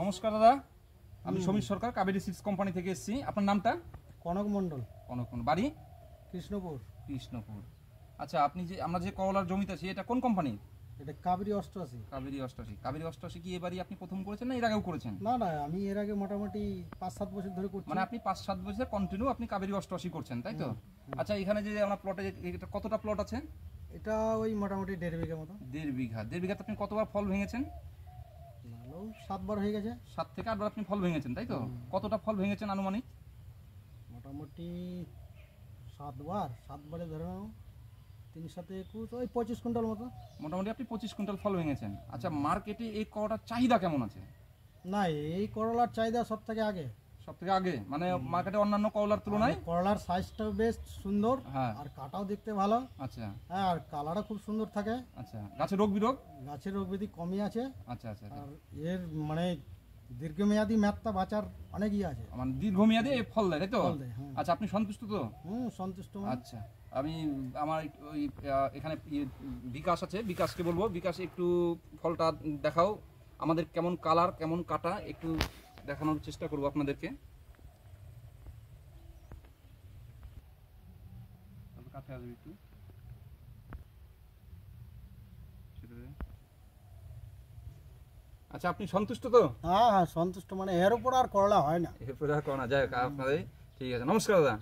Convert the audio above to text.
নমস্কার দাদা, আমি সমীর সরকার, কাবেরী সিডস কোম্পানি থেকে এসেছি। আপনার নামটা? কনক মণ্ডল। কনক, বাড়ি কৃষ্ণপুর। কৃষ্ণপুর। আচ্ছা, আপনি যে আমরা যে করলার জমিতে আছি, এটা কোন কোম্পানি? এটা কাবেরী 88। কাবেরী 88। কাবেরী 88 কি এবারই আপনি প্রথম করেছেন না এর আগেও করেছেন? না না, আমি এর আগে মোটামুটি 5-7 বছর ধরে করছি। মানে আপনি 5-7 বছর কন্টিনিউ আপনি কাবেরী 88 করছেন, তাই তো? আচ্ছা, এখানে যে আমরা প্লটে, এটা কতটা প্লট আছে? এটা ওই মোটামুটি 1.5 বিঘা মতো। 1.5 বিঘা। 1.5 বিঘাতে আপনি কতবার ফল ভেঙেছেন? 7 বার হয়ে গেছে। 7 থেকে 8 বার আপনি ফল ভেঙেছেন, তাই তো? কতটা ফল ভেঙেছেন আনুমানিক? মোটামুটি 7 বার, 7 বারে ধরে নাও 3 7 21, ওই 25 কুইন্টাল মতো। মোটামুটি আপনি 25 কুইন্টাল ফল ভেঙেছেন। আচ্ছা, মার্কেটে এই করলার চাহিদা কেমন আছে? না, এই করলার চাহিদা সব থেকে আগে। সব থেকে আগে মানে মার্কেটে অন্যান্য করলার তুলনায়? করলার সাইজটাও বেশ সুন্দর, হ্যাঁ। আর কাটাও দেখতে ভালো। আচ্ছা। হ্যাঁ, আর কালারও খুব সুন্দর থাকে। আচ্ছা, গাছের রোগ বিরোগ? গাছের রোগ ব্যাধি কমই আছে। আচ্ছা আচ্ছা। আর এর মানে দীর্ঘমেয়াদী ম্যাথটা বাঁচার অনেক ইয়ে আছে, মানে দীর্ঘমেয়াদী এই ফল দেয়, তাই তো? ফল দেয়, হ্যাঁ। আচ্ছা, আপনি সন্তুষ্ট তো? সন্তুষ্ট। আচ্ছা, আমি আমার ওই এখানে বিকাশ আছে, বিকাশকে বলবো, বিকাশ একটু ফলটা দেখাও আমাদের, কেমন কালার কেমন কাটা একটু দেখানোর চেষ্টা করবো আপনাদেরকে। কাছে আসবে একটু। আচ্ছা, আপনি সন্তুষ্ট তো? হ্যাঁ হ্যাঁ, সন্তুষ্ট। মানে এর উপর আর করলা হয় না। এরপরে আর কোনো না, যাই হোক আপনাদের। ঠিক আছে, নমস্কার দাদা।